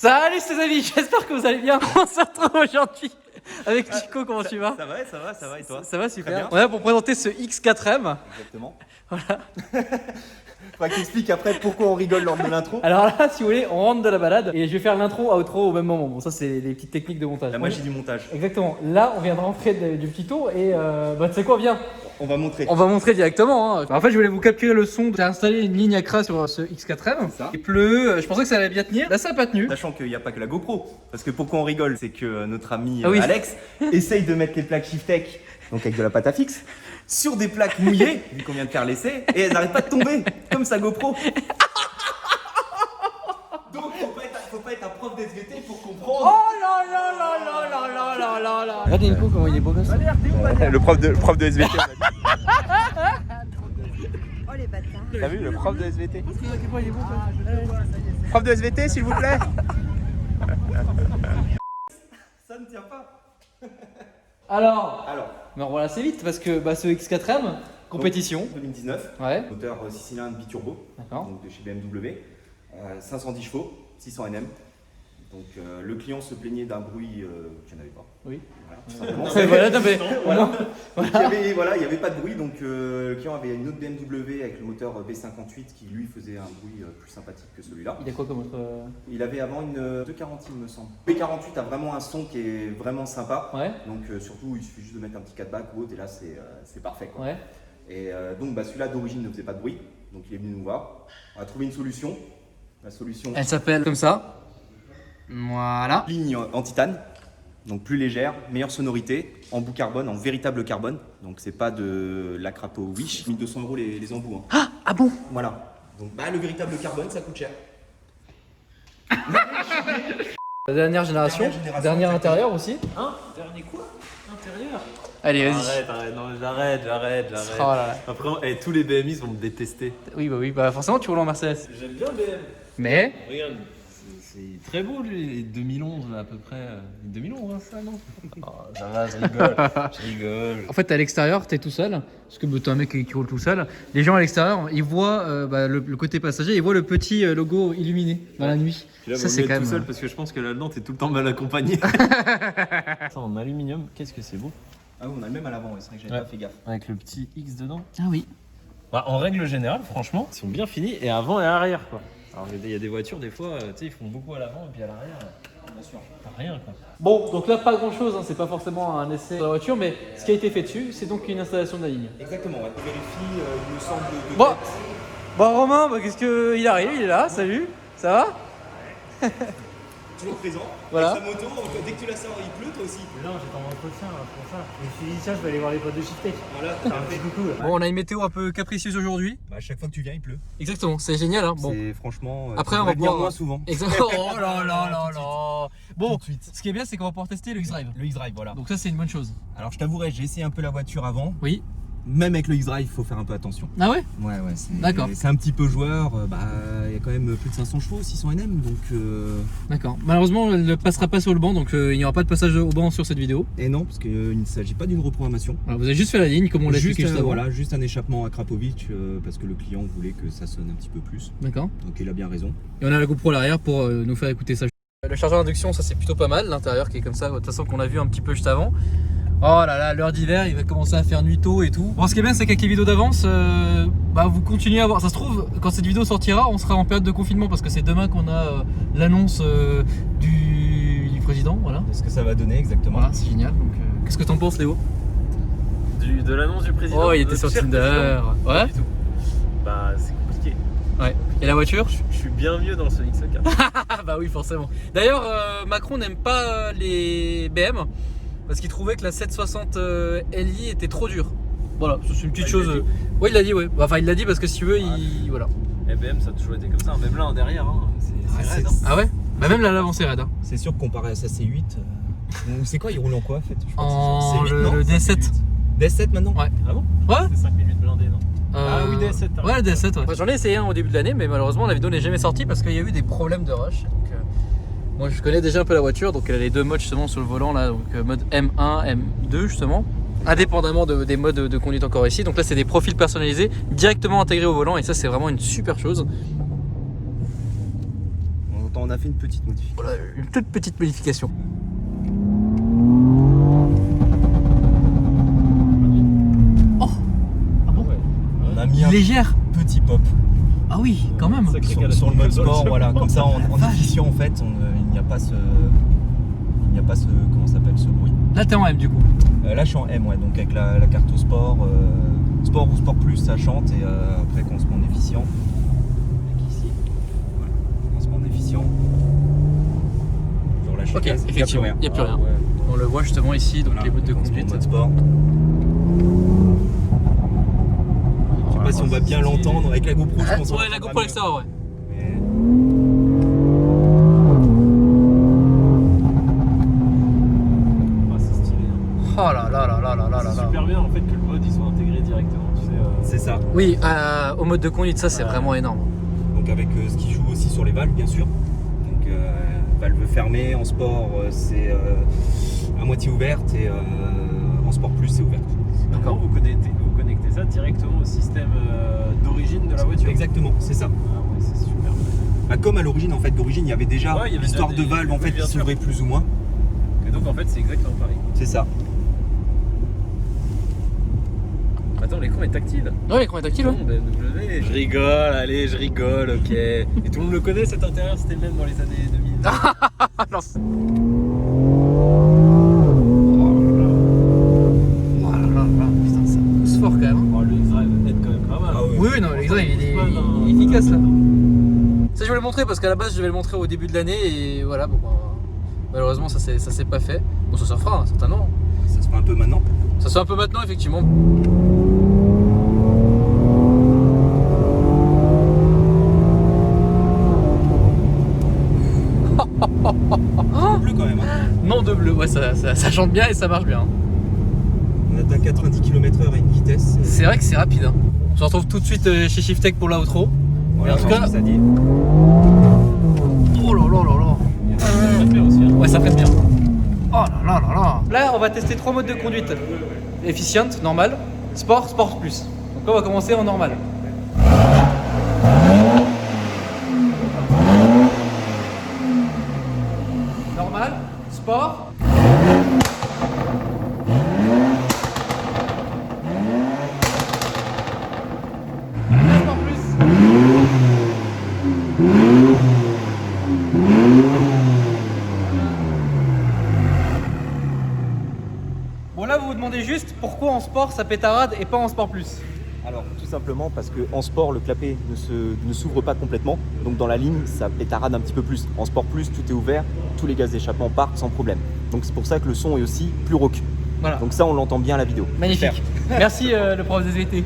Salut les amis, j'espère que vous allez bien. On se retrouve aujourd'hui avec Chico, comment tu vas? Ça va et toi? Ça va super. On est là pour présenter ce X4M. Exactement. Voilà. Faudra que t'expliques après pourquoi on rigole lors de l'intro. Alors là, si vous voulez, on rentre de la balade et je vais faire l'intro, outro au même moment. Bon, ça c'est les petites techniques de montage. La magie du montage. Exactement. Là, on vient de rentrer du petit tour et tu sais quoi, viens. On va montrer. On va montrer directement. Hein. En fait, je voulais vous capturer le son. J'ai installé une ligne Acra sur ce X4M. Ça. Il pleut. Je pensais que ça allait bien tenir. Là, ça n'a pas tenu. Sachant qu'il n'y a pas que la GoPro. Parce que pourquoi on rigole, c'est que notre ami Ah oui. Alex essaye de mettre les plaques Shiftech, donc avec de la pâte à fixe, sur des plaques mouillées, vu qu'on vient de faire l'essai, et elles n'arrêtent pas de tomber, comme sa GoPro. Donc faut pas être un prof d'SVT pour comprendre. Oh là là là là là là là là là. Regarde Nico comment il est beau gosse. Le prof de SVT. on a dit. Oh les bâtards. T'as vu le prof de SVT? Prof de SVT, s'il vous plaît. Ça ne tient pas. Alors, Alors, mais on roule assez vite parce que ce X4M, compétition. 2019. Ouais, Moteur 6 cylindres biturbo, d'accord. donc de chez BMW, 510 chevaux, 600 Nm. Donc le client se plaignait d'un bruit qu'il n'y en avait pas. Oui. Voilà, tout simplement. Voilà, non, mais Voilà. Donc, il y avait pas de bruit, donc le client avait une autre BMW avec le moteur B58 qui lui faisait un bruit plus sympathique que celui-là. il y a quoi comme autre. Il avait avant une 240 il me semble. B48 a vraiment un son qui est vraiment sympa. Ouais, Donc surtout il suffit juste de mettre un petit 4-back ou autre et là c'est parfait quoi. ouais. Et donc celui-là d'origine ne faisait pas de bruit, donc il est venu nous voir. On a trouvé une solution. La solution, Elle s'appelle comme ça. Voilà. ligne en titane, donc plus légère, meilleure sonorité, embout carbone, en véritable carbone. Donc c'est pas de la crapo Wish. 1200 € les embouts. Hein. Ah bon? Voilà. Donc le véritable carbone ça coûte cher. La dernière génération, Dernière génération, dernier exactement. intérieur aussi. Hein? Dernier quoi? Intérieur? Allez, vas-y. Arrête, non, j'arrête. Oh là là. Après, tous les BMI vont me détester. Oui, forcément tu roules en Mercedes. J'aime bien BM. Mais Regarde, c'est très beau lui, 2011 à peu près. 2011 hein, ça non? Oh, ça va, je rigole. en fait à l'extérieur t'es tout seul, parce que t'es un mec qui roule tout seul. Les gens à l'extérieur ils voient le côté passager, ils voient le petit logo illuminé dans la nuit. Puis là, Ça vous c'est le quand mettez même. tout seul parce que je pense que là-dedans t'es tout le temps mal accompagné. Ça, en aluminium, qu'est-ce que c'est beau? Ah oui, on a le même à l'avant, c'est vrai que j'avais Ouais. pas fait gaffe. Avec le petit X dedans. Ah oui. Bah, en règle générale, franchement, ils sont bien finis et avant et arrière quoi. Alors il y a des voitures des fois, tu sais, ils font beaucoup à l'avant et puis à l'arrière, bien sûr, t'as rien quoi. Bon, donc là pas grand chose, c'est pas forcément un essai de la voiture, mais ce qui a été fait dessus, c'est donc une installation de la ligne. Exactement, on vérifie, il me semble de Bon. tête. Bon Romain, qu'est-ce que il arrive, il est là, salut, ça va? Toujours présent. Voilà. Avec sa moto, dès que tu la sors, il pleut toi aussi. Non, j'étais en entretien là, c'est pour ça. Je me suis dit, tiens, je vais aller voir les potes de Shiftech. Voilà, Un petit coucou là. Bon, on a une météo un peu capricieuse aujourd'hui. à chaque fois que tu viens, il pleut. Exactement, c'est génial hein. Bon. C'est franchement. Après, tu on va devrais venir pouvoir- moins souvent. Exactement. Oh là là là là. Bon, Tout de suite. ce qui est bien, c'est qu'on va pouvoir tester le X-Drive. Le X-Drive, voilà. Donc ça, c'est une bonne chose. Alors, je t'avouerai, j'ai essayé un peu la voiture avant. Oui. Même avec le X-Drive, il faut faire un peu attention. Ah ouais? Ouais, c'est. D'accord. C'est un petit peu joueur. Il y a quand même plus de 500 chevaux, 600 Nm. Donc. D'accord. Malheureusement, elle ne passera pas sur le banc, donc il n'y aura pas de passage au banc sur cette vidéo. Et non, parce qu'il ne s'agit pas d'une reprogrammation. Voilà, vous avez juste fait la ligne, comme on l'a expliqué juste avant. Voilà, juste un échappement à Krapovic parce que le client voulait que ça sonne un petit peu plus. D'accord. Donc il a bien raison. Et on a la GoPro à l'arrière pour nous faire écouter ça. Le chargeur d'induction, ça c'est plutôt pas mal. L'intérieur qui est comme ça, de toute façon qu'on a vu un petit peu juste avant. Oh là là, l'heure d'hiver, il va commencer à faire nuit tôt et tout. Bon, ce qui est bien, c'est qu'avec les vidéos d'avance, vous continuez à voir. Ça se trouve, quand cette vidéo sortira, on sera en période de confinement parce que c'est demain qu'on a l'annonce du président. Voilà. De ce que ça va donner exactement. Voilà, c'est génial. Donc, qu'est-ce que t'en penses, Léo? De l'annonce du président. Oh, il était Le sur cher Tinder. président. Ouais. Pas du tout. Bah, c'est compliqué. Ouais. Et la voiture? Je suis bien mieux dans ce X4. Ah bah oui, forcément. D'ailleurs, Macron n'aime pas les BM parce qu'il trouvait que la 760 Li était trop dure. Voilà, c'est une petite Ah, il chose. l'a dit. Ouais, il l'a dit, ouais. Enfin, il l'a dit parce que si tu veux, il. Voilà. BM ça a toujours été comme ça, même là en derrière, hein. c'est raide. Hein. Ah ouais? Bah, même là, l'avant, c'est raide. Hein. C'est sûr que comparé à sa C8, c'est quoi, il roule en quoi en fait? Je crois que En c'est ça. C8, non le DS7. DS7 maintenant? Ouais. Ah bon? Ouais? C'est 5 minutes blindé, non? Ah oui, DS7, t'as Ouais, le raison. DS7, ouais. Enfin, j'en ai essayé un au début de l'année, mais malheureusement, la vidéo n'est jamais sortie parce qu'il y a eu des problèmes de rush. Donc, moi, je connais déjà un peu la voiture, donc elle a les deux modes justement sur le volant, là, donc mode M1, M2 justement. Indépendamment des modes de conduite encore ici. Donc là, c'est des profils personnalisés directement intégrés au volant et ça, c'est vraiment une super chose. On entend on a fait une petite modification. Voilà, une toute petite modification. Oh, ah bon? On a mis un Légère. petit pop Ah oui, quand même. sur le mode sport, voilà. Comme ça, en efficient, en fait, il n'y a pas ce, comment ça s'appelle, ce bruit. Là, t'es en M du coup. Là, je suis en M, ouais. Donc avec la carte au sport, sport ou sport plus, ça chante. Et après, quand on se met en efficient, avec ici, voilà. Quand on se met en efficient, je relâche Ok, la case, effectivement, il n'y a plus rien. Ah ouais. On le voit justement ici, donc Voilà, les bottes de donc on se met en conduite. mode sport. Je sais pas si on va bien l'entendre avec la GoPro, je pense. Ouais, la GoPro extérieure, ouais. Mais... Ah, c'est stylé. Hein. Oh là là là là là là là C'est là. super bien en fait que le mode ils sont intégrés directement. Tu sais, C'est ça. Oui, au mode de conduite, ça c'est Ouais. vraiment énorme. Donc avec ce qui joue aussi sur les valves, bien sûr. Donc valve fermée, en sport c'est à moitié ouverte et en sport plus c'est ouverte. D'accord. Vous connectez ça directement au système d'origine de la voiture. Exactement, c'est ça. Ah ouais, c'est super. Bah, comme à l'origine, en fait, d'origine, il y avait déjà Ouais, il y avait l'histoire déjà de des- valve en fait bien qui sûr. s'ouvrait plus ou moins. Et donc en fait c'est exactement pareil. C'est ça. Attends, l'écran est tactile. Ouais, l'écran est tactile, ouais. BMW. Je rigole, allez, je rigole, ok. Et tout le monde le connaît cet intérieur, c'était le même dans les années 2000. Ah non. Oh là là là, putain, ça pousse fort quand même. hein. Oh, le X-Drive aide quand même pas mal. Ah ouais. Oui, oui, non, l'examen il est efficace là. Ça, je voulais le montrer parce qu'à la base, je devais le montrer au début de l'année et voilà, bon, bah, malheureusement, ça s'est pas fait. Bon, ça se fera, hein, certainement. Ça se fait un peu maintenant. Ça se fait un peu maintenant, effectivement. Bleu quand même. Hein. Non de bleu, ouais, ça chante bien et ça marche bien. On atteint 90 km/h à une vitesse. C'est vrai que c'est rapide. Hein. On se retrouve tout de suite chez Shiftech pour l'outro. Voilà, en tout cas- ça dit. Oh là là là là. Ça fait aussi. Hein. Ouais, ça prête bien. Oh là là là là. Là, on va tester 3 modes de conduite. Efficiente, normal, sport, sport plus. Donc là, on va commencer en normal. Normal, sport. Sport plus. Bon là vous vous demandez juste pourquoi en sport ça pétarade et pas en sport plus. Alors tout simplement parce qu'en sport le clapet ne s'ouvre pas complètement. Donc dans la ligne ça pétarade un petit peu plus. En sport plus tout est ouvert, tous les gaz d'échappement partent sans problème. Donc c'est pour ça que le son est aussi plus rauque. Voilà. Donc ça on l'entend bien à la vidéo. Magnifique. Super. Merci le prof des VT.